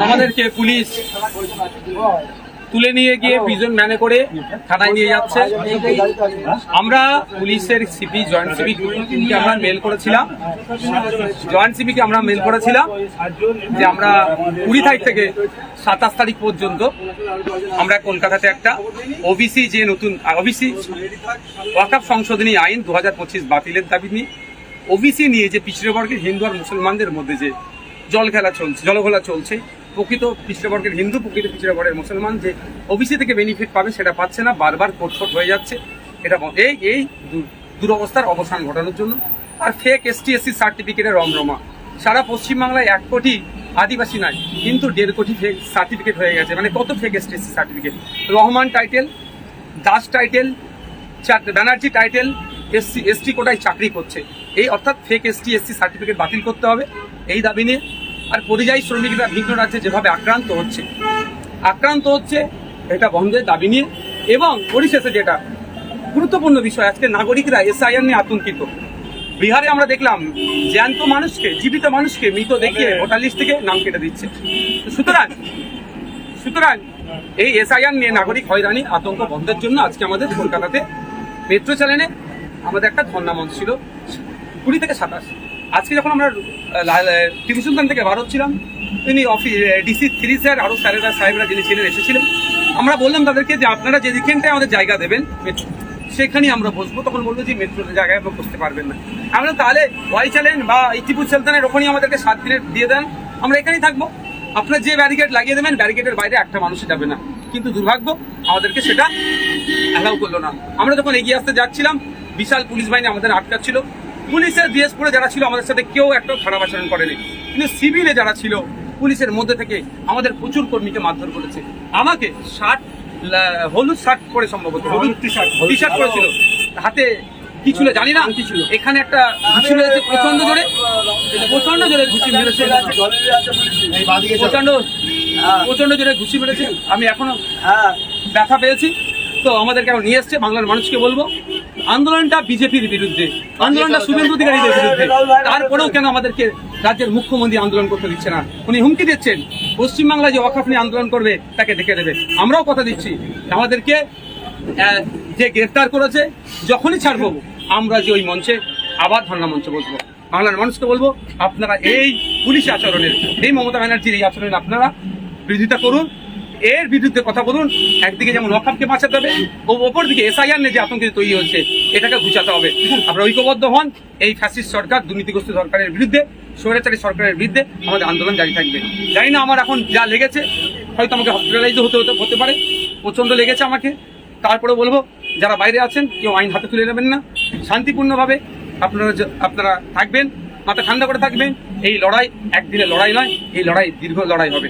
আমাদেরকে পুলিশ তুলে নিয়ে গিয়ে প্রিজন ভ্যানে করে থানায় নিয়ে যাচ্ছে। আমরা পুলিশের সিপি জয়েন্ট সিপিকে আমরা মেল করেছিলাম যে আমরা 20 তারিখ থেকে 27 তারিখ পর্যন্ত আমরা কলকাতাতে একটা ওবিসি যে নতুন ওবিসি ওয়াকফ সংশোধনী আইন 2025 বাতিলের দাবি নিয়ে ওবিসি নিয়ে যে পিছড়ে বর্গের হিন্দু আর মুসলমানদের মধ্যে যে জলঘোলা চলছে, প্রকৃত পিছড়ে বর্গের হিন্দু প্রকৃত পিছড়ে বর্গের মুসলমান যে ওবিসি থেকে বেনিফিট পাবে সেটা পাচ্ছে না, বারবার কোটফোট হয়ে যাচ্ছে। এটা এই দুরবস্থার অবসান ঘটানোর জন্য। আর ফেক ST SC সার্টিফিকেটের রমরমা সারা পশ্চিমবাংলায় 1 কোটি আদিবাসী নাই, কিন্তু 1.5 কোটি ফেক সার্টিফিকেট হয়ে গেছে। মানে কত fake ST SC certificate, Rahman title, Das title, Banerjee title, ST কোটায় চাকরি করছে। এই অর্থাৎ ফেক ST SC সার্টিফিকেট বাতিল করতে হবে এই দাবি নিয়ে। আর পরিযায়ী শ্রমিকরা ভিন্ন রাজ্যে যেভাবে আক্রান্ত হচ্ছে এটা বন্ধের দাবি নিয়ে। এবং পরিশেষে যেটা গুরুত্বপূর্ণ বিষয়, আজকে নাগরিকরা SIR নিয়ে আতঙ্কিত। বিহারে আমরা দেখলাম জ্যান্ত মানুষকে, জীবিত মানুষকে মৃত দেখিয়ে ভোটার লিস্ট থেকে নাম কেটে দিচ্ছে। সুতরাং এই SIR নিয়ে নাগরিক হয়রানি আতঙ্ক বন্ধের জন্য আজকে আমাদের কলকাতাতে মেট্রো চ্যানেলে আমাদের একটা ধর্ণা মঞ্চ ছিল 20 থেকে 27। আজকে যখন আমরা টিপু সুলতান থেকে বার হচ্ছিলাম, তিনি DC 3 স্যার আরো সাহেবরা যিনি ছিলেন এসেছিলেন। আমরা বললাম তাদেরকে যে আপনারা যে যেখানটায় আমাদের জায়গা দেবেন সেখানেই আমরা বসবো। তখন বললো যে মেট্রোর জায়গায় আমরা বসতে পারবেন না। আমরা তাহলে ওয়াই চ্যানেল বা টিপু সুলতানের ওখানেই আমাদেরকে 7 দিনের দিয়ে দেন, আমরা এখানেই থাকবো। আপনার যে ব্যারিকেড লাগিয়ে দেবেন ব্যারিকেডের বাইরে একটা মানুষই যাবে না। কিন্তু দুর্ভাগ্য আমাদেরকে সেটা অ্যালাউ করলো না। আমরা যখন এগিয়ে আসতে যাচ্ছিলাম বিশাল পুলিশ বাহিনী আমাদের আটকাচ্ছিল। পুলিশের ড্রেস পরে যারা ছিল আমাদের সাথে কেউ একটা খারাপ আচরণ করেনি, কিন্তু সিভিলে যারা ছিল পুলিশের মধ্যে থেকে আমাদের প্রচুর কর্মীকে মারধর করেছে। আমাকে হলুদ শার্ট পরে, সম্ভবত হলুদ টি শার্ট পরেছিল, হাতে কি ছিল জানি না, এখানে একটা ঘুষি মেরেছে প্রচন্ড জোরে ঘুষি মেরেছে, প্রচন্ড জোরে ঘুষি মেরেছে। আমি এখনো ব্যথা পেয়েছি। তো আমাদেরকে এখন নিয়ে এসছে। বাংলার মানুষকে বলবো, আন্দোলনটা বিজেপির বিরুদ্ধে, আন্দোলনটা শুভেন্দু অধিকারীদের বিরুদ্ধে। তারপরেও কেন আমাদেরকে রাজ্যের মুখ্যমন্ত্রী আন্দোলন করতে দিচ্ছে না? উনি হুমকি দিচ্ছেন পশ্চিমবাংলায় যে ওয়াকফ নিয়ে আন্দোলন করবে তাকে ডেকে দেবে। আমরাও কথা দিচ্ছি আমাদেরকে যে গ্রেফতার করেছে যখনই ছাড়বো আমরা যে ওই মঞ্চে আবার ধর্ণা মঞ্চে বসবো। বাংলার মানুষকে বলবো, আপনারা এই পুলিশ আচরণের, এই মমতা ব্যানার্জির এই আচরণের আপনারা বিরোধিতা করুন, এর বিরুদ্ধে কথা বলুন। একদিকে যেমন ওয়াকফকে বাঁচাতে হবে, ও অপরদিকে SIR নিয়ে যে আতঙ্কিত তৈরি হচ্ছে এটাকে ঘুচাতে হবে। আপনারা ঐক্যবদ্ধ হন। এই ফ্যাসিস্ট সরকার, দুর্নীতিগ্রস্ত সরকারের বিরুদ্ধে, স্বৈরাচারী সরকারের বিরুদ্ধে আমাদের আন্দোলন জারি থাকবে। জানি না আমার এখন যা লেগেছে, হয়তো আমাকে হসপিটালাইজ হতে পারে, প্রচন্ড লেগেছে আমাকে। তারপরে বলবো, যারা বাইরে আছেন কেউ আইন হাতে তুলে নেবেন না, শান্তিপূর্ণভাবে আপনারা থাকবেন, মাথা ঠান্ডা করে থাকবেন। এই লড়াই একদিনের লড়াই নয়, এই লড়াই দীর্ঘ লড়াই হবে।